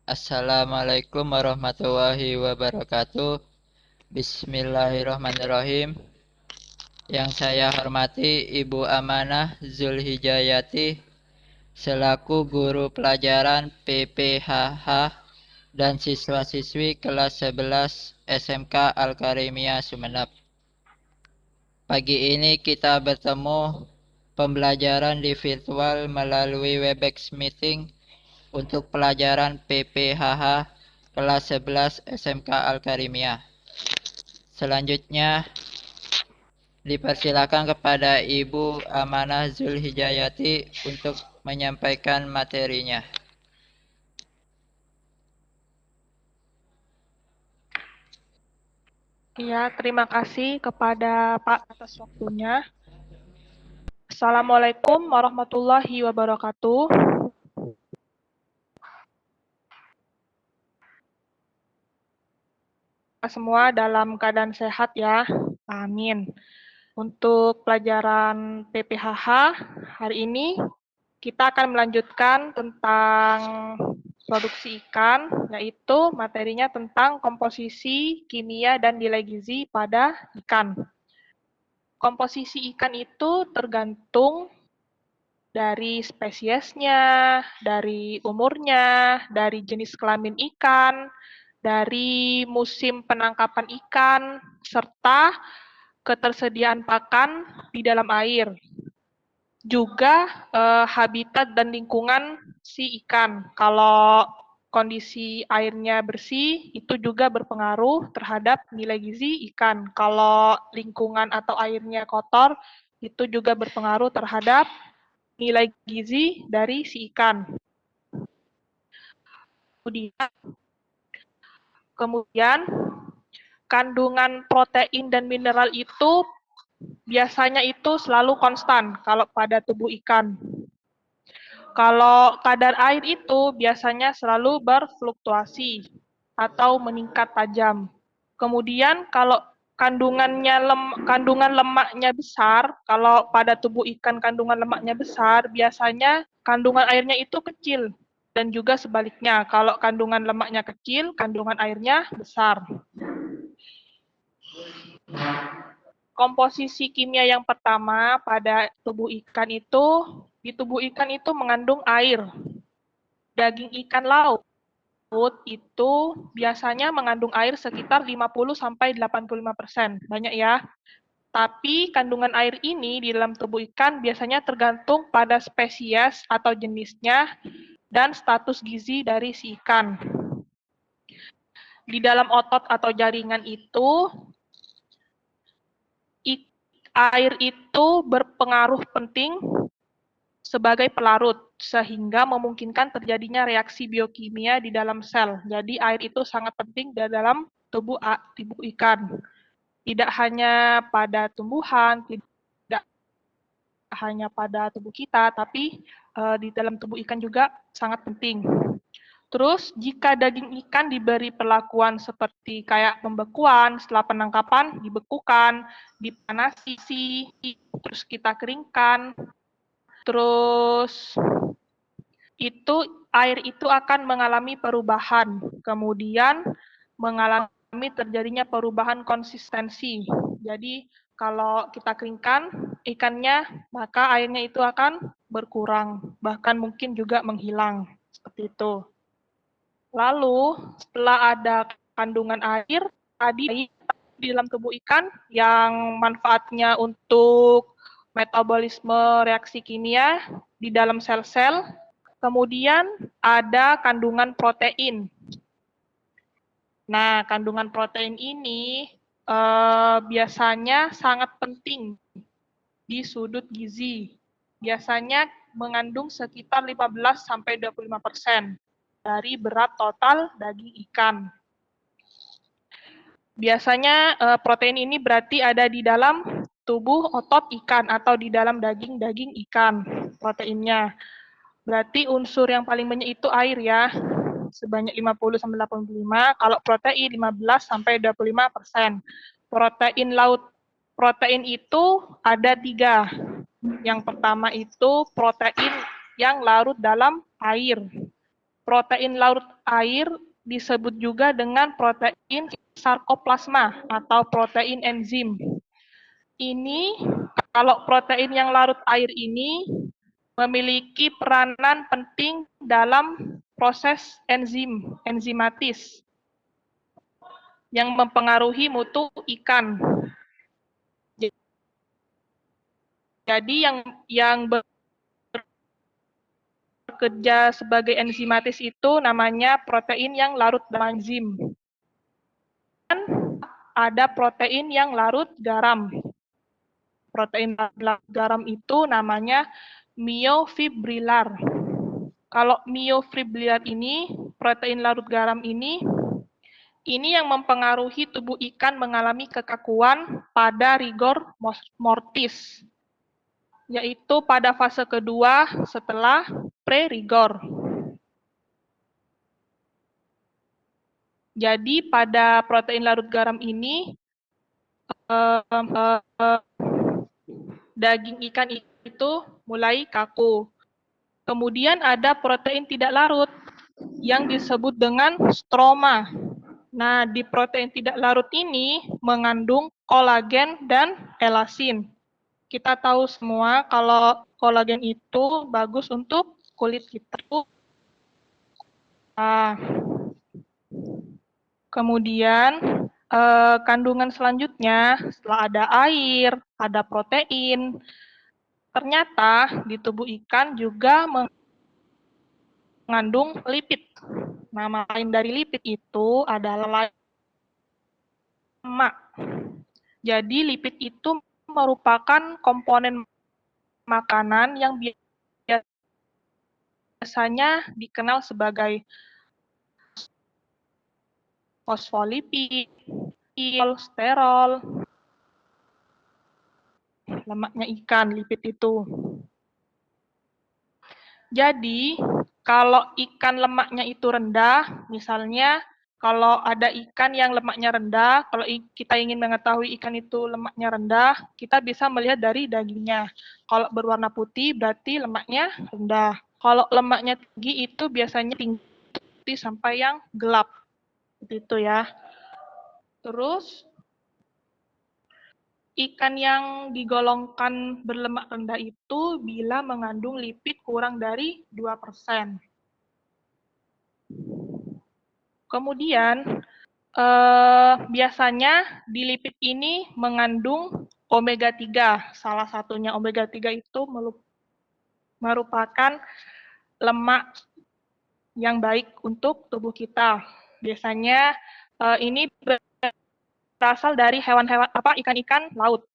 Assalamualaikum warahmatullahi wabarakatuh. Bismillahirrahmanirrahim. Yang saya hormati Ibu Amanah Zulhijayati selaku guru pelajaran PPHH dan siswa-siswi kelas 11 SMK Al-Karimiyah Sumeneb. Pagi ini kita bertemu pembelajaran di virtual melalui Webex Meeting untuk pelajaran PPHH kelas 11 SMK Al-Karimiyah. Selanjutnya dipersilakan kepada Ibu Amanah Zulhijayati untuk menyampaikan materinya. Ya, terima kasih kepada Pak atas waktunya. Assalamualaikum warahmatullahi wabarakatuh. Semua dalam keadaan sehat ya. Amin. Untuk pelajaran PPHH hari ini kita akan melanjutkan tentang produksi ikan, yaitu materinya tentang komposisi, kimia, dan nilai gizi pada ikan. Komposisi ikan itu tergantung dari spesiesnya, dari umurnya, dari jenis kelamin ikan, dari musim penangkapan ikan, serta ketersediaan pakan di dalam air. Juga habitat dan lingkungan si ikan. Kalau kondisi airnya bersih, itu juga berpengaruh terhadap nilai gizi ikan. Kalau lingkungan atau airnya kotor, itu juga berpengaruh terhadap nilai gizi dari si ikan. Kemudian kandungan protein dan mineral itu biasanya itu selalu konstan kalau pada tubuh ikan. Kalau kadar air itu biasanya selalu berfluktuasi atau meningkat tajam. Kemudian kalau kandungan lemaknya besar, kalau pada tubuh ikan kandungan lemaknya besar, biasanya kandungan airnya itu kecil. Dan juga sebaliknya, kalau kandungan lemaknya kecil, kandungan airnya besar. Komposisi kimia yang pertama pada tubuh ikan itu, di tubuh ikan itu mengandung air. Daging ikan laut itu biasanya mengandung air sekitar 50-85%. Banyak ya. Tapi kandungan air ini di dalam tubuh ikan biasanya tergantung pada spesies atau jenisnya dan status gizi dari si ikan. Di dalam otot atau jaringan itu, air itu berpengaruh penting sebagai pelarut, sehingga memungkinkan terjadinya reaksi biokimia di dalam sel. Jadi air itu sangat penting di dalam tubuh ikan. Tidak hanya pada tumbuhan, tidak hanya pada tubuh kita, tapi di dalam tubuh ikan juga sangat penting. Terus, jika daging ikan diberi perlakuan seperti kayak pembekuan, setelah penangkapan dibekukan, dipanasi, terus kita keringkan, terus itu air itu akan mengalami perubahan, kemudian mengalami terjadinya perubahan konsistensi. Jadi kalau kita keringkan ikannya, maka airnya itu akan berkurang, bahkan mungkin juga menghilang, seperti itu. Lalu setelah ada kandungan air tadi di dalam tubuh ikan yang manfaatnya untuk metabolisme reaksi kimia di dalam sel-sel. Kemudian ada kandungan protein. Nah, kandungan protein ini biasanya sangat penting di sudut gizi. Biasanya mengandung sekitar 15-25% dari berat total daging ikan. Biasanya protein ini berarti ada di dalam tubuh otot ikan atau di dalam daging ikan proteinnya. Berarti unsur yang paling banyak itu air ya, sebanyak 50-85, kalau protein 15-25%. Protein itu ada 3. Yang pertama itu protein yang larut dalam air. protein larut air disebut juga dengan protein sarkoplasma atau protein enzim. Ini, kalau protein yang larut air ini memiliki peranan penting dalam proses enzimatis yang mempengaruhi mutu ikan. Jadi yang bekerja sebagai enzimatis itu namanya protein yang larut dalam enzim. Dan ada protein yang larut garam. Protein larut garam itu namanya myofibrilar. Kalau myofibrilar ini, protein larut garam ini yang mempengaruhi tubuh ikan mengalami kekakuan pada rigor mortis, yaitu pada fase kedua setelah pre-rigor. Jadi pada protein larut garam ini, daging ikan itu mulai kaku. Kemudian ada protein tidak larut yang disebut dengan stroma. Nah, di protein tidak larut ini mengandung kolagen dan elasin. Kita tahu semua kalau kolagen itu bagus untuk kulit kita. Kemudian kandungan selanjutnya, setelah ada air, ada protein, ternyata di tubuh ikan juga mengandung lipid. Nama lain dari lipid itu adalah lemak. Jadi lipid itu merupakan komponen makanan yang biasanya dikenal sebagai fosfolipid, kolesterol, lemaknya ikan, lipid itu. Jadi, kalau ikan lemaknya itu rendah, misalnya kalau ada ikan yang lemaknya rendah, kalau kita ingin mengetahui ikan itu lemaknya rendah, kita bisa melihat dari dagingnya. Kalau berwarna putih berarti lemaknya rendah. Kalau lemaknya tinggi itu biasanya tinggi sampai yang gelap. Gitu ya. Terus ikan yang digolongkan berlemak rendah itu bila mengandung lipid kurang dari 2%. Kemudian, biasanya di lipid ini mengandung omega 3. Salah satunya omega 3 itu merupakan lemak yang baik untuk tubuh kita. Biasanya ini berasal dari hewan-hewan ikan-ikan laut.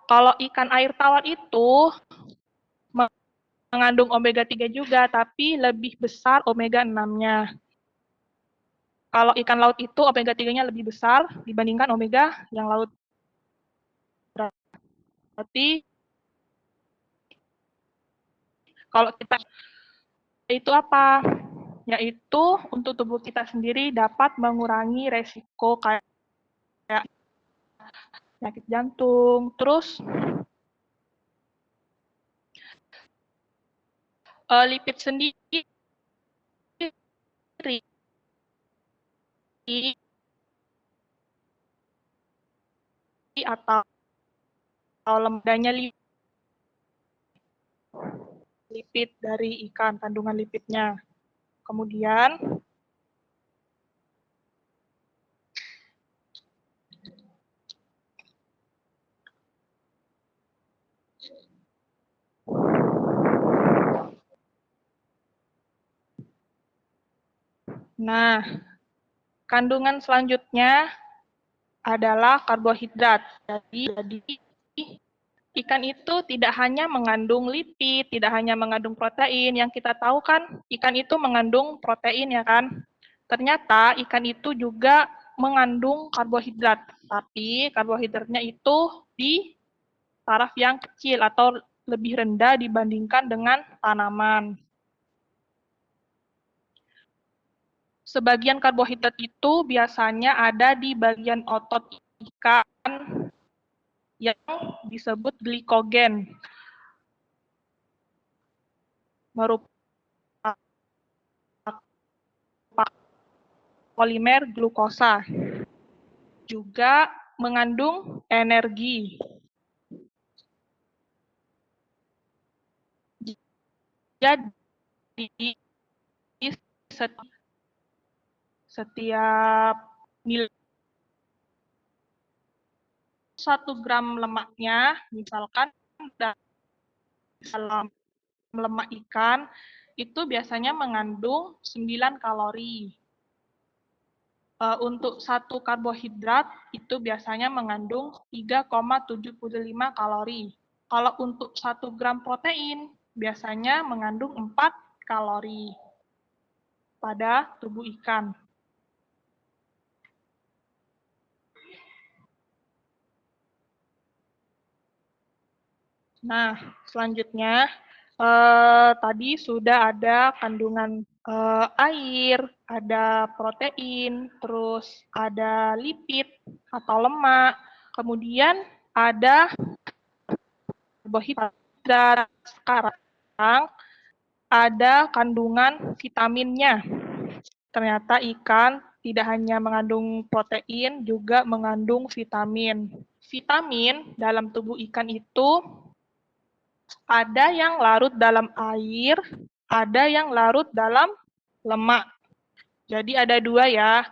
Kalau ikan air tawar itu mengandung omega 3 juga, tapi lebih besar omega 6-nya. Kalau ikan laut itu omega 3-nya lebih besar dibandingkan omega yang laut. Berarti kalau kita itu apa? Yaitu untuk tubuh kita sendiri dapat mengurangi resiko kayak penyakit jantung, terus lipid sendiri atau lembaganya lipid dari ikan, kandungan lipidnya. Kemudian kandungan selanjutnya adalah karbohidrat. Jadi ikan itu tidak hanya mengandung lipid, tidak hanya mengandung protein. Yang kita tahu kan ikan itu mengandung protein ya kan. Ternyata ikan itu juga mengandung karbohidrat. Tapi karbohidratnya itu di taraf yang kecil atau lebih rendah dibandingkan dengan tanaman. Sebagian karbohidrat itu biasanya ada di bagian otot ikan yang disebut glikogen. Merupakan polimer glukosa. Juga mengandung energi. Jadi setiap nilai 1 gram lemaknya, misalkan dalam lemak ikan, itu biasanya mengandung 9 kalori. Untuk 1 karbohidrat, itu biasanya mengandung 3,75 kalori. Kalau untuk 1 gram protein, biasanya mengandung 4 kalori pada tubuh ikan. Nah, selanjutnya tadi sudah ada kandungan air, ada protein, terus ada lipid atau lemak, kemudian ada karbohidrat. Sekarang ada kandungan vitaminnya. Ternyata ikan tidak hanya mengandung protein, juga mengandung vitamin. Vitamin dalam tubuh ikan itu ada yang larut dalam air, ada yang larut dalam lemak. Jadi ada 2 ya,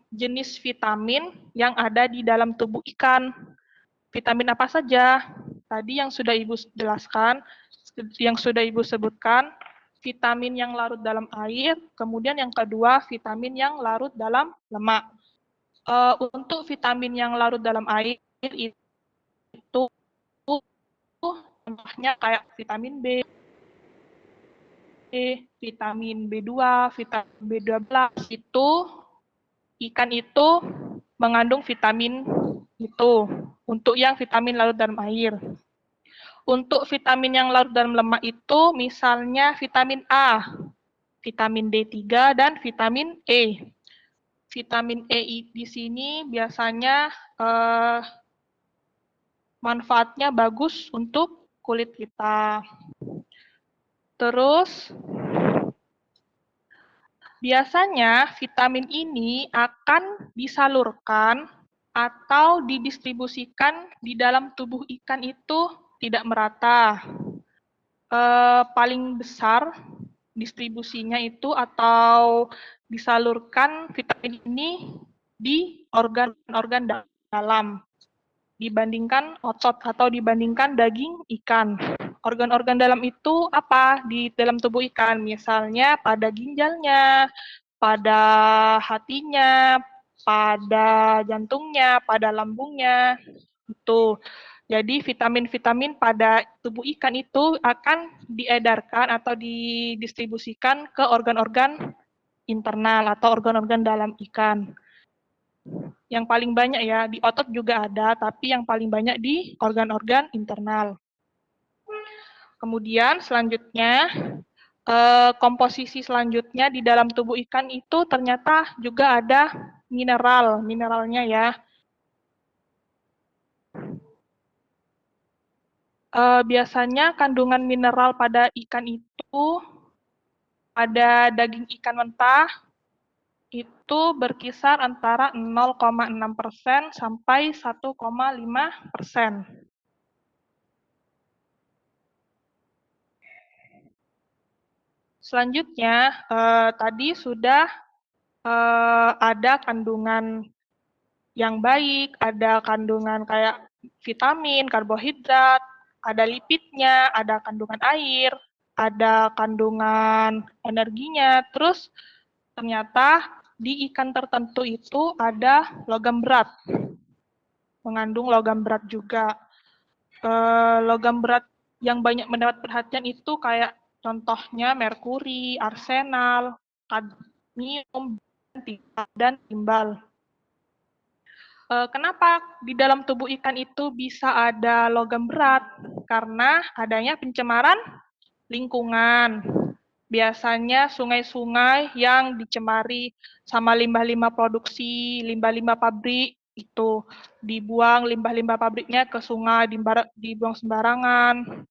jenis vitamin yang ada di dalam tubuh ikan. Vitamin apa saja? Tadi yang sudah Ibu jelaskan, yang sudah Ibu sebutkan, vitamin yang larut dalam air, kemudian yang kedua vitamin yang larut dalam lemak. Untuk vitamin yang larut dalam air itu contohnya kayak vitamin B, vitamin B2, vitamin B12, itu ikan itu mengandung vitamin itu untuk yang vitamin larut dalam air. Untuk vitamin yang larut dalam lemak itu misalnya vitamin A, vitamin D3, dan vitamin E. Vitamin E di sini biasanya manfaatnya bagus untuk kulit kita. Terus, biasanya vitamin ini akan disalurkan atau didistribusikan di dalam tubuh ikan itu tidak merata. Paling besar distribusinya itu atau disalurkan vitamin ini di organ-organ dalam dibandingkan otot atau dibandingkan daging ikan. Organ-organ dalam itu apa di dalam tubuh ikan? Misalnya pada ginjalnya, pada hatinya, pada jantungnya, pada lambungnya. Itu. Jadi vitamin-vitamin pada tubuh ikan itu akan diedarkan atau didistribusikan ke organ-organ internal atau organ-organ dalam ikan. Yang paling banyak ya, di otot juga ada, tapi yang paling banyak di organ-organ internal. Kemudian selanjutnya, komposisi selanjutnya di dalam tubuh ikan itu ternyata juga ada mineralnya ya. Biasanya kandungan mineral pada ikan itu, pada daging ikan mentah, itu berkisar antara 0,6% sampai 1,5%. Selanjutnya, tadi sudah ada kandungan yang baik, ada kandungan kayak vitamin, karbohidrat, ada lipidnya, ada kandungan air, ada kandungan energinya, terus ternyata di ikan tertentu itu ada logam berat, mengandung logam berat juga. Logam berat yang banyak mendapat perhatian itu kayak contohnya merkuri, arsenal, kadmium, dan timbal. Kenapa di dalam tubuh ikan itu bisa ada logam berat? Karena adanya pencemaran lingkungan. Biasanya sungai-sungai yang dicemari sama limbah-limbah produksi, limbah-limbah pabrik, itu dibuang limbah-limbah pabriknya ke sungai, dibuang sembarangan.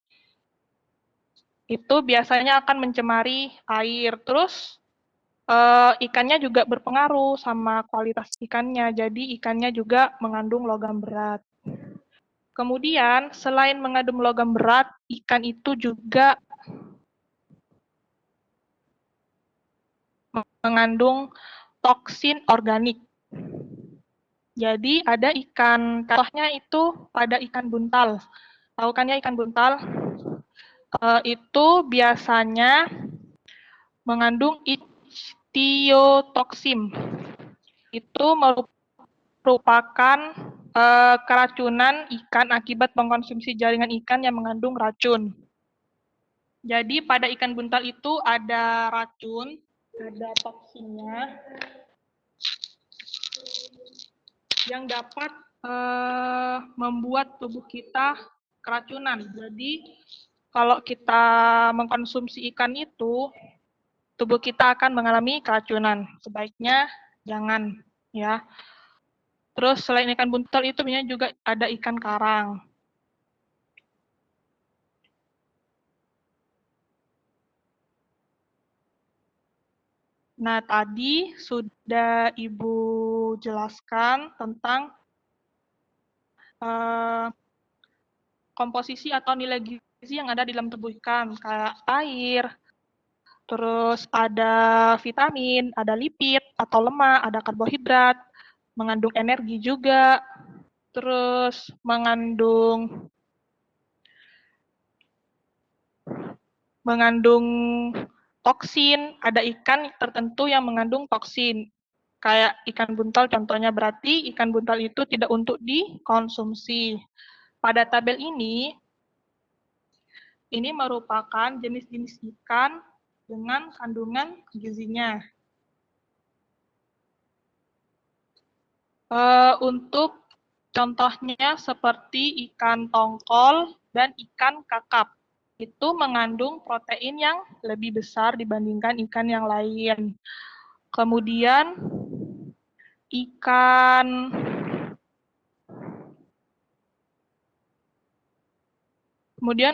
Itu biasanya akan mencemari air. Terus Ikannya juga berpengaruh sama kualitas ikannya, jadi ikannya juga mengandung logam berat. Kemudian, selain mengandung logam berat, ikan itu juga mengandung toksin organik. Jadi ada ikan, contohnya itu pada ikan buntal. Tahu kan ya ikan buntal? Itu biasanya mengandung ichthyotoxin. Itu merupakan keracunan ikan akibat mengkonsumsi jaringan ikan yang mengandung racun. Jadi pada ikan buntal itu ada racun, ada toksinnya yang dapat membuat tubuh kita keracunan. Jadi kalau kita mengkonsumsi ikan itu, tubuh kita akan mengalami keracunan. Sebaiknya jangan, ya. Terus selain ikan buntal itu biasanya juga ada ikan karang. Nah, tadi sudah Ibu jelaskan tentang komposisi atau nilai gizi yang ada di dalam tubuh ikan, kayak air, terus ada vitamin, ada lipid atau lemak, ada karbohidrat, mengandung energi juga, terus mengandung toksin, ada ikan tertentu yang mengandung toksin. Kayak ikan buntal contohnya, berarti ikan buntal itu tidak untuk dikonsumsi. Pada tabel ini merupakan jenis-jenis ikan dengan kandungan gizinya. Untuk contohnya seperti ikan tongkol dan ikan kakap. Itu mengandung protein yang lebih besar dibandingkan ikan yang lain. Kemudian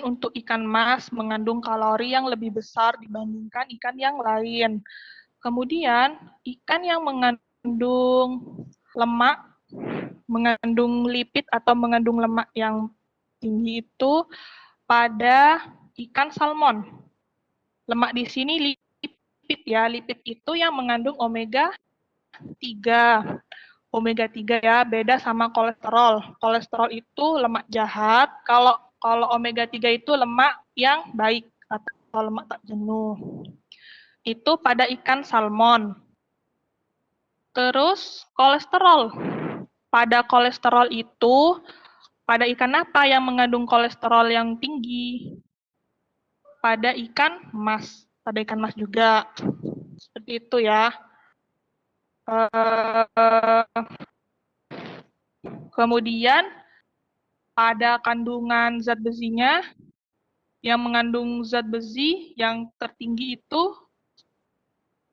untuk ikan mas mengandung kalori yang lebih besar dibandingkan ikan yang lain. Kemudian ikan yang mengandung lemak, mengandung lipid atau mengandung lemak yang tinggi itu pada ikan salmon. Lemak di sini lipid ya, lipid itu yang mengandung omega 3. Omega 3 ya, beda sama kolesterol. Kolesterol itu lemak jahat, kalau omega 3 itu lemak yang baik atau lemak tak jenuh. Itu pada ikan salmon. Terus kolesterol. Pada kolesterol itu, pada ikan apa yang mengandung kolesterol yang tinggi? Pada ikan mas. Pada ikan mas juga. Seperti itu ya. Kemudian pada kandungan zat besinya, yang mengandung zat besi yang tertinggi itu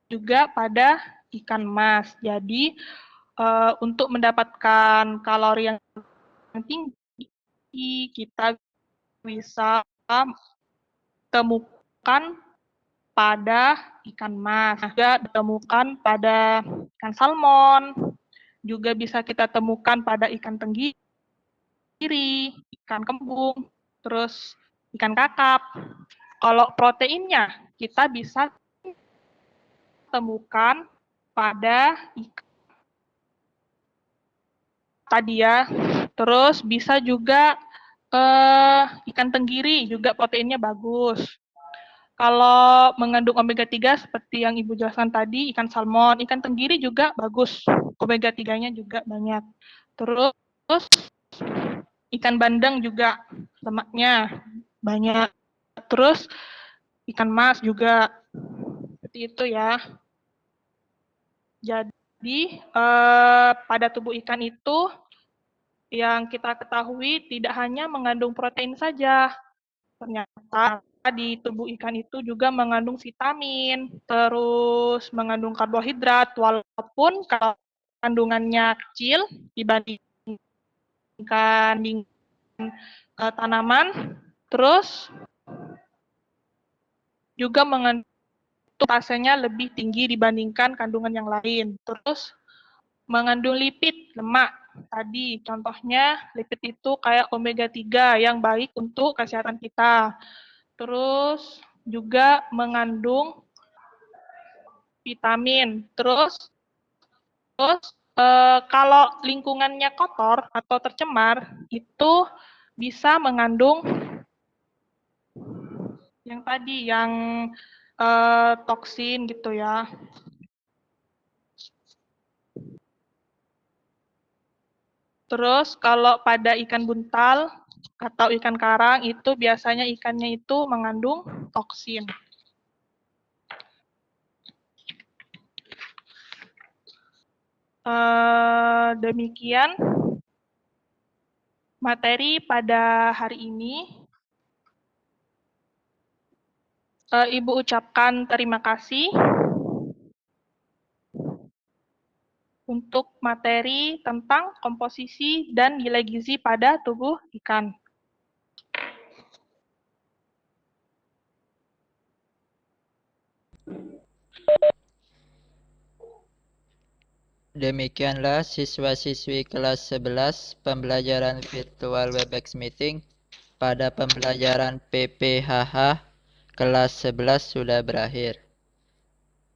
juga pada ikan mas. Jadi untuk mendapatkan kalori yang tinggi, kita bisa temukan pada ikan mas, juga ditemukan pada ikan salmon, juga bisa kita temukan pada ikan tenggiri, ikan kembung, terus ikan kakap. Kalau proteinnya kita bisa temukan pada ikan tadi ya. Terus bisa juga ikan tenggiri juga proteinnya bagus. Kalau mengandung omega 3 seperti yang Ibu jelaskan tadi, ikan salmon, ikan tenggiri juga bagus. Omega 3-nya juga banyak. Terus ikan bandeng juga lemaknya banyak. Terus ikan mas juga. Seperti itu ya. Jadi pada tubuh ikan itu yang kita ketahui tidak hanya mengandung protein saja. Ternyata di tubuh ikan itu juga mengandung vitamin, terus mengandung karbohidrat, walaupun kandungannya kecil dibandingkan tanaman, terus juga mengandung strukturasinya lebih tinggi dibandingkan kandungan yang lain. Terus mengandung lipid, lemak. Tadi contohnya lipid itu kayak omega 3 yang baik untuk kesehatan kita. Terus juga mengandung vitamin. Terus kalau lingkungannya kotor atau tercemar, itu bisa mengandung yang tadi, yang toksin gitu ya. Terus kalau pada ikan buntal atau ikan karang itu biasanya ikannya itu mengandung toksin. Demikian materi pada hari ini. Ibu ucapkan terima kasih untuk materi tentang komposisi dan nilai gizi pada tubuh ikan. Demikianlah siswa-siswi kelas 11 pembelajaran virtual Webex meeting pada pembelajaran PPHH kelas 11 sudah berakhir.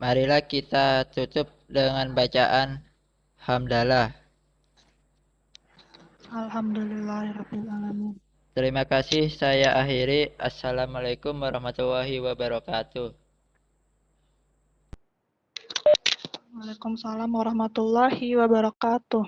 Marilah kita tutup dengan bacaan hamdalah. Alhamdulillahirrahmanirrahim. Terima kasih, saya akhiri. Assalamualaikum warahmatullahi wabarakatuh. Waalaikumsalam warahmatullahi wabarakatuh.